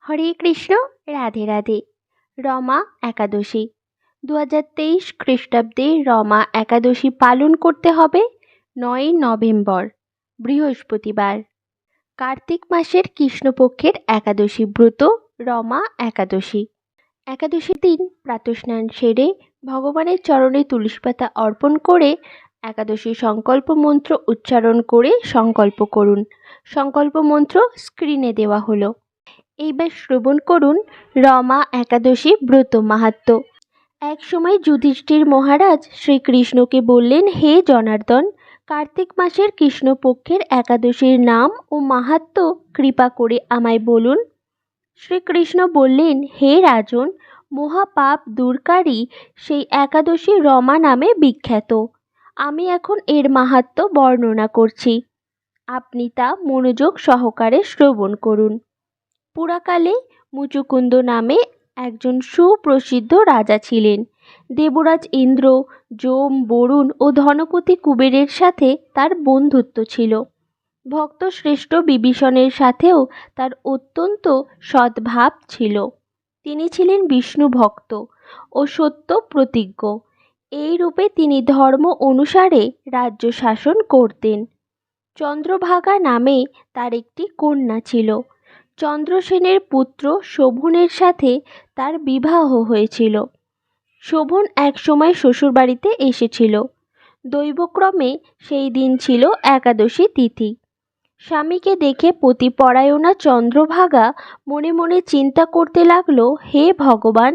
হরে কৃষ্ণ। রাধে রাধে। রমা একাদশী 2023 খ্রিস্টাব্দে রমা একাদশী পালন করতে হবে 9 নভেম্বর, বৃহস্পতিবার। কার্তিক মাসের কৃষ্ণপক্ষের একাদশী ব্রত রমা একাদশী। একাদশীর দিন প্রাতঃস্নান সেরে ভগবানের চরণে তুলসী পাতা অর্পণ করে একাদশী সংকল্প মন্ত্র উচ্চারণ করে সংকল্প করুন। সংকল্প মন্ত্র স্ক্রিনে দেওয়া হলো। এইবার শ্রবণ করুন রমা একাদশী ব্রত মাহাত্ম্য। এক সময় যুধিষ্ঠির মহারাজ শ্রীকৃষ্ণকে বললেন, হে জনার্দন, কার্তিক মাসের কৃষ্ণপক্ষের একাদশীর নাম ও মাহাত্ম্য কৃপা করে আমায় বলুন। শ্রীকৃষ্ণ বললেন, হে রাজন, মহাপাপ দূরকারী সেই একাদশী রমা নামে বিখ্যাত। আমি এখন এর মাহাত্ম্য বর্ণনা করছি, আপনি তা মনোযোগ সহকারে শ্রবণ করুন। পুরাকালে মুচুকুন্দ নামে একজন সুপ্রসিদ্ধ রাজা ছিলেন। দেবরাজ ইন্দ্র, যম, বরুণ ও ধনপতি কুবেরের সাথে তার বন্ধুত্ব ছিল। ভক্ত শ্রেষ্ঠ বিভীষণের সাথেও তার অত্যন্ত সদ্ভাব ছিল। তিনি ছিলেন বিষ্ণু ভক্ত ও সত্য প্রতিজ্ঞ। এই রূপে তিনি ধর্ম অনুসারে রাজ্য শাসন করতেন। চন্দ্রভাগা নামে তার একটি কন্যা ছিল। চন্দ্রসেনের পুত্র শোভনের সাথে তার বিবাহ হয়েছিল। শোভন একসময় শ্বশুরবাড়িতে এসেছিল। দৈবক্রমে সেই দিন ছিল একাদশী তিথি। স্বামীকে দেখে পতিপরায়ণা চন্দ্রভাগা মনে মনে চিন্তা করতে লাগলো, হে ভগবান,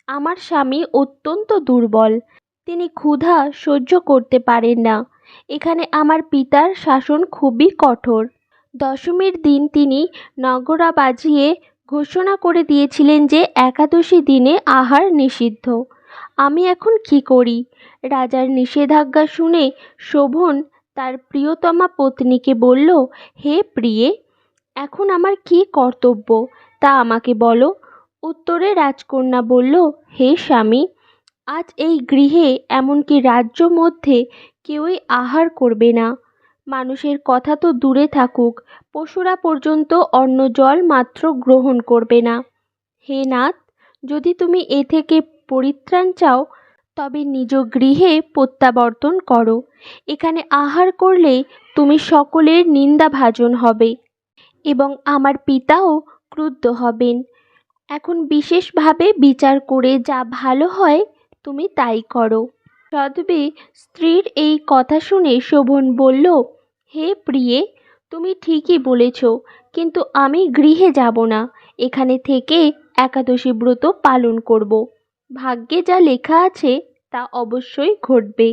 আমার স্বামী অত্যন্ত দুর্বল, তিনি ক্ষুধা সহ্য করতে পারেন না। এখানে আমার পিতার শাসন খুবই কঠোর। দশমীর দিন তিনি নগরা বাজিয়ে ঘোষণা করে দিয়েছিলেন যে একাদশী দিনে আহার নিষিদ্ধ। আমি এখন কি করি? রাজার নিষেধাজ্ঞা শুনে শোভন তার প্রিয়তমা পত্নীকে বলল, হে প্রিয়ে, এখন আমার কি কর্তব্য তা আমাকে বলো। উত্তরে রাজকন্যা বলল, হে স্বামী, আজ এই গৃহে এমনকি রাজ্য মধ্যে কেউই আহার করবে না। মানুষের কথা তো দূরে থাকুক, পশুরা পর্যন্ত অন্ন জল মাত্র গ্রহণ করবে না। হে নাথ, যদি তুমি এ থেকে পরিত্রাণ চাও তবে নিজ গৃহে প্রত্যাবর্তন করো। এখানে আহার করলে তুমি সকলের নিন্দাভাজন হবে এবং আমার পিতাও ক্রুদ্ধ হবেন। এখন বিশেষভাবে বিচার করে যা ভালো হয় তুমি তাই করো। সদবে স্ত্রীর এই কথা শুনে শোভন বলল, হে প্রিয়ে, তুমি ঠিকই বলেছ, কিন্তু আমি গৃহে যাব না, এখানে থেকে একাদশী ব্রত পালন করব। ভাগ্যে যা লেখা আছে তা অবশ্যই ঘটবে।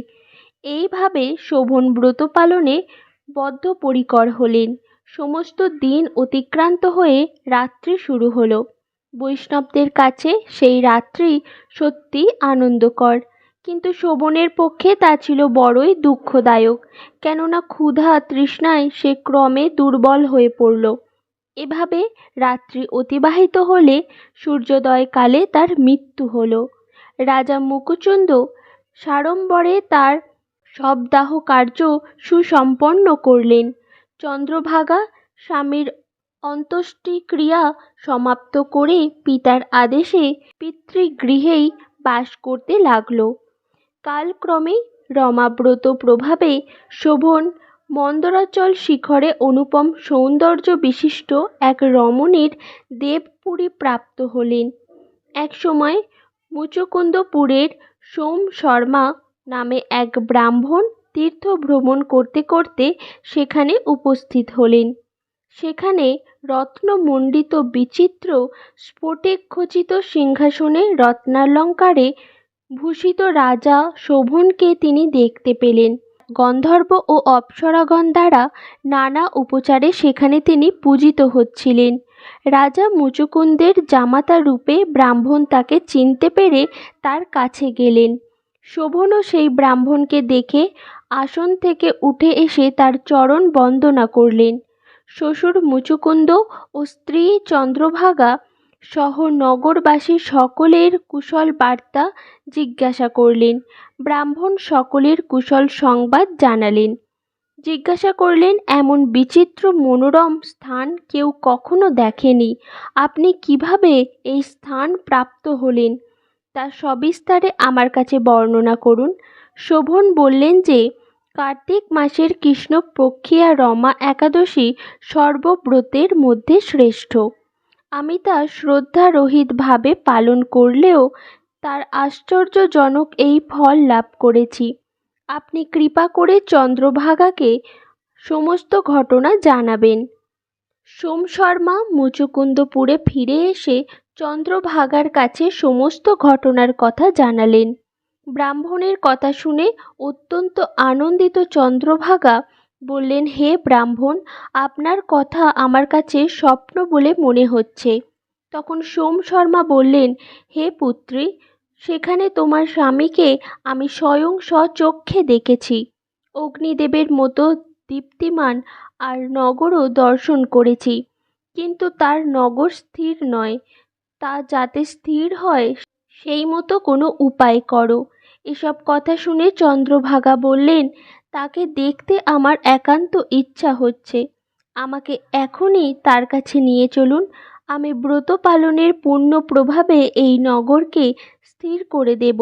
এইভাবে শোভন ব্রত পালনে বদ্ধপরিকর হলেন। সমস্ত দিন অতিক্রান্ত হয়ে রাত্রি শুরু হলো। বৈষ্ণবদের কাছে সেই রাত্রি সত্যি আনন্দকর, কিন্তু শোভনের পক্ষে তা ছিল বড়ই দুঃখদায়ক, কেননা ক্ষুধা তৃষ্ণায় সে ক্রমে দুর্বল হয়ে পড়ল। এভাবে রাত্রি অতিবাহিত হলে সূর্যোদয়কালে তার মৃত্যু হলো। রাজা মুকুচন্দ সাড়ম্বরে তার শবদাহ কার্য সুসম্পন্ন করলেন। চন্দ্রভাগা স্বামীর অন্ত্যেষ্টিক্রিয়া সমাপ্ত করে পিতার আদেশে পিতৃগৃহেই বাস করতে লাগল। কালক্রমে রমাব্রত প্রভাবে শোভন মন্দরাচল শিখরে অনুপম সৌন্দর্য বিশিষ্ট এক রমণীর দেবপুরী প্রাপ্ত হলেন। একসময় মুচকুন্দপুরের সোম শর্মা নামে এক ব্রাহ্মণ তীর্থ ভ্রমণ করতে করতে সেখানে উপস্থিত হলেন। সেখানে রত্নমণ্ডিত বিচিত্র স্ফটিকখচিত সিংহাসনে রত্নালঙ্কারে ভূষিত রাজা শোভনকে তিনি দেখতে পেলেন। গন্ধর্ব ও অপ্সরাগণ দ্বারা নানা উপচারে সেখানে তিনি পূজিত হচ্ছিলেন। রাজা মুচুকুন্দের জামাতা রূপে ব্রাহ্মণ তাকে চিনতে পেরে তার কাছে গেলেন। শোভনও সেই ব্রাহ্মণকে দেখে আসন থেকে উঠে এসে তার চরণ বন্দনা করলেন। শ্বশুর মুচুকুন্দ ও স্ত্রী চন্দ্রভাগা সহ নগরবাসী সকলের কুশল বার্তা জিজ্ঞাসা করলেন। ব্রাহ্মণ সকলের কুশল সংবাদ জানালেন। জিজ্ঞাসা করলেন, এমন বিচিত্র মনোরম স্থান কেউ কখনো দেখেনি। আপনি কিভাবে এই স্থান প্রাপ্ত হলেন তা সবিস্তারে আমার কাছে বর্ণনা করুন। শোভন বললেন যে কার্তিক মাসের কৃষ্ণপক্ষিয়া রমা একাদশী সর্বব্রতের মধ্যে শ্রেষ্ঠ। আমি তা শ্রদ্ধারহিতভাবে পালন করলেও তার আশ্চর্যজনক এই ফল লাভ করেছি। আপনি কৃপা করে চন্দ্রভাগাকে সমস্ত ঘটনা জানাবেন। সোম শর্মা মুচুকুন্দপুরে ফিরে এসে চন্দ্রভাগার কাছে সমস্ত ঘটনার কথা জানালেন। ব্রাহ্মণের কথা শুনে অত্যন্ত আনন্দিত চন্দ্রভাগা বললেন, হে ব্রাহ্মণ, আপনার কথা আমার কাছে স্বপ্ন বলে মনে হচ্ছে। তখন সোম শর্মা বললেন, হে পুত্রী, সেখানে তোমার স্বামীকে আমি স্বয়ং স্বচক্ষে দেখেছি। অগ্নিদেবের মতো দীপ্তিমান আর নগরও দর্শন করেছি, কিন্তু তার নগর স্থির নয়। তা যাতে স্থির হয় সেই মতো কোনো উপায় করো। এসব কথা শুনে চন্দ্রভাগা বললেন, তাকে দেখতে আমার একান্ত ইচ্ছা হচ্ছে। আমাকে এখনই তার কাছে নিয়ে চলুন। আমি ব্রত পালনের পুণ্য প্রভাবে এই নগরকে স্থির করে দেব।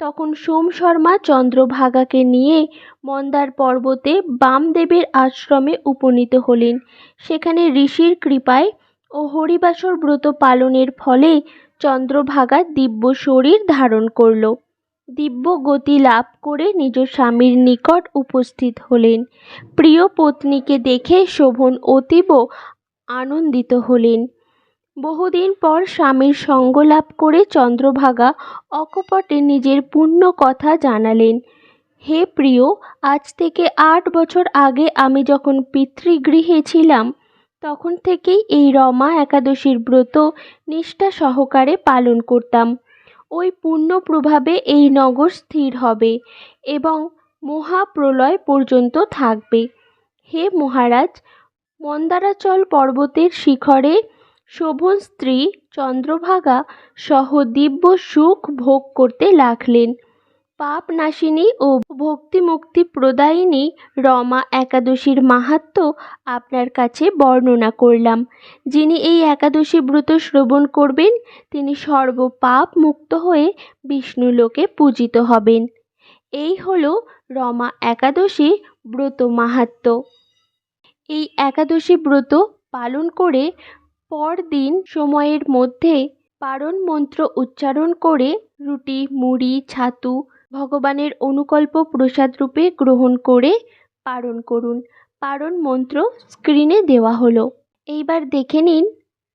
তখন সোম শর্মা চন্দ্রভাগাকে নিয়ে মন্দার পর্বতে বামদেবের আশ্রমে উপনীত হলেন। সেখানে ঋষির কৃপায় ও হরিবাসর ব্রত পালনের ফলে চন্দ্রভাগা দিব্য শরীর ধারণ করল। দিব্য গতি লাভ করে নিজ স্বামীর নিকট উপস্থিত হলেন। প্রিয় পত্নীকে দেখে শোভন অতীব আনন্দিত হলেন। বহুদিন পর স্বামীর সঙ্গ লাভ করে চন্দ্রভাগা অকপটে নিজের পূর্ণ কথা জানালেন। হে প্রিয়, আজ থেকে 8 বছর আগে আমি যখন পিতৃগৃহে ছিলাম তখন থেকেই এই রমা একাদশীর ব্রত নিষ্ঠা সহকারে পালন করতাম। ওই পূর্ণ প্রভাবে এই নগর স্থির হবে এবং মহাপ্রলয় পর্যন্ত থাকবে। হে মহারাজ, মন্দারাচল পর্বতের শিখরে শোভন স্ত্রী চন্দ্রভাগা সহ দিব্য সুখ ভোগ করতে লাগলেন। পাপ নাশিনী ও ভক্তি মুক্তি প্রদায়িনী রমা একাদশীর মাহাত্ম্য আপনার কাছে বর্ণনা করলাম। যিনি এই একাদশী ব্রত শ্রবণ করবেন তিনি সর্বপাপ মুক্ত হয়ে বিষ্ণুলোকে পূজিত হবেন। এই হলো রমা একাদশী ব্রত মাহাত্ম্য। এই একাদশী ব্রত পালন করে পরদিন সময়ের মধ্যে পারণ মন্ত্র উচ্চারণ করে রুটি, মুড়ি, ছাতু ভগবানের অনুকল্প প্রসাদ রূপে গ্রহণ করে পারণ করুন। পারণ মন্ত্র স্ক্রিনে দেওয়া হলো। এইবার দেখে নিন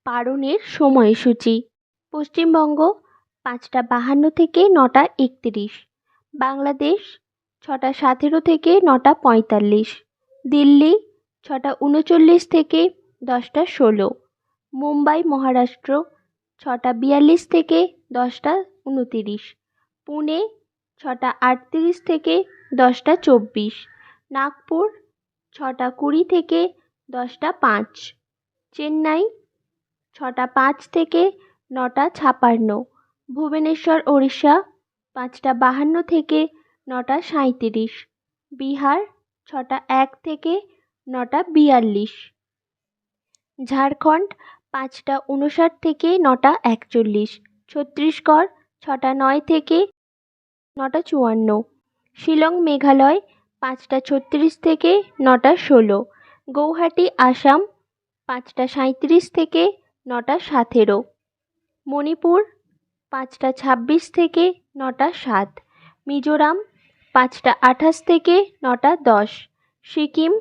পারণের সময়সূচি। পশ্চিমবঙ্গ 5টা 52 থেকে 9টা 31, বাংলাদেশ 6টা 17 থেকে 9টা 45, দিল্লি 6টা 39 থেকে 10টা 16, মুম্বাই মহারাষ্ট্র 6টা 42 থেকে 10টা 29, পুনে 6টা 38 থেকে 10টা 24, নাগপুর 6টা 20 থেকে 10টা 5, চেন্নাই 6টা 5 থেকে 9টা 56, ভুবনেশ্বর ওড়িশা 5টা 52 থেকে 9টা 37, বিহার 6টা 1 থেকে 9টা 42, ঝাড়খণ্ড 5টা 59 থেকে 9টা 41, ছত্তিশগড় 6টা 9 থেকে 9টা 54, শিলং মেঘালয় 5টা 36 থেকে 9টা 16, গৌহাটি আসাম 5টা 37 থেকে 9টা 17, মণিপুর 5টা 26 থেকে 9টা 7, মিজোরাম 5টা 28 থেকে 9টা 10, সিকিম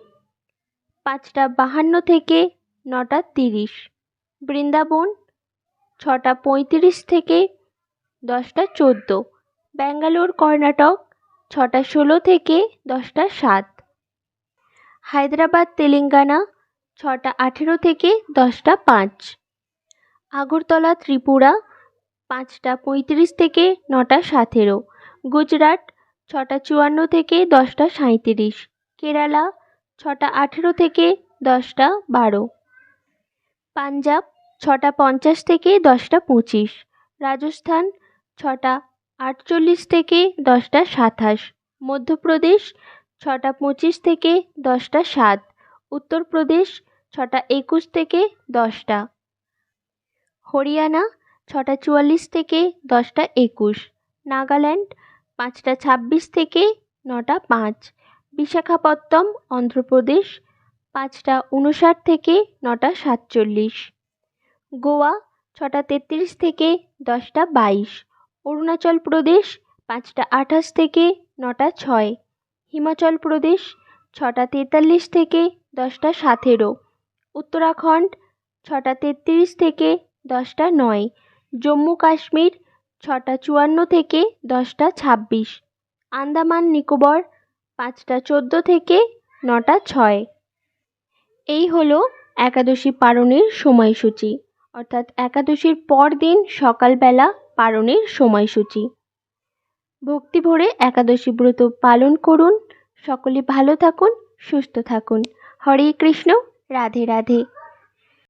5টা 52 থেকে 9টা 30, বৃন্দাবন 6টা 35 থেকে 10টা 14, ব্যাঙ্গালোর কর্ণাটক 6টা 16 থেকে 10টা 7, হায়দ্রাবাদ তেলেঙ্গানা 6টা 18 থেকে 10টা 5, আগরতলা ত্রিপুরা 5টা 35 থেকে 9টা 17, গুজরাট 6টা 54 থেকে 10টা 37, কেরালা 6টা 18 থেকে 10টা 12, পাঞ্জাব 6টা 50 থেকে 10টা 25, রাজস্থান 6টা 48 থেকে 10টা 27, মধ্যপ্রদেশ 6:25 থেকে 10:07। উত্তরপ্রদেশ 6:21 থেকে 10টা। হরিয়ানা 6:44 থেকে 10:21। নাগাল্যান্ড 5:26 থেকে 9:05। বিশাখাপত্তনম অন্ধ্রপ্রদেশ 5:59 থেকে 9:47। গোয়া 6:33 থেকে 10:22। অরুণাচল প্রদেশ 5:28 থেকে 9:06। হিমাচল প্রদেশ 6:43 থেকে 10:17। উত্তরাখণ্ড 6:33 থেকে 10:09। জম্মু কাশ্মীর 6:54 থেকে 10:26। আন্দামান নিকোবর 5:14 থেকে 9:06। এই হলো একাদশী পালনের সময়সূচি, অর্থাৎ একাদশীর পর দিন সকালবেলা পালনের সময়সূচি। ভক্তি ভরে একাদশী ব্রত পালন করুন। সকলে ভালো থাকুন, সুস্থ থাকুন। হরে কৃষ্ণ, রাধে রাধে।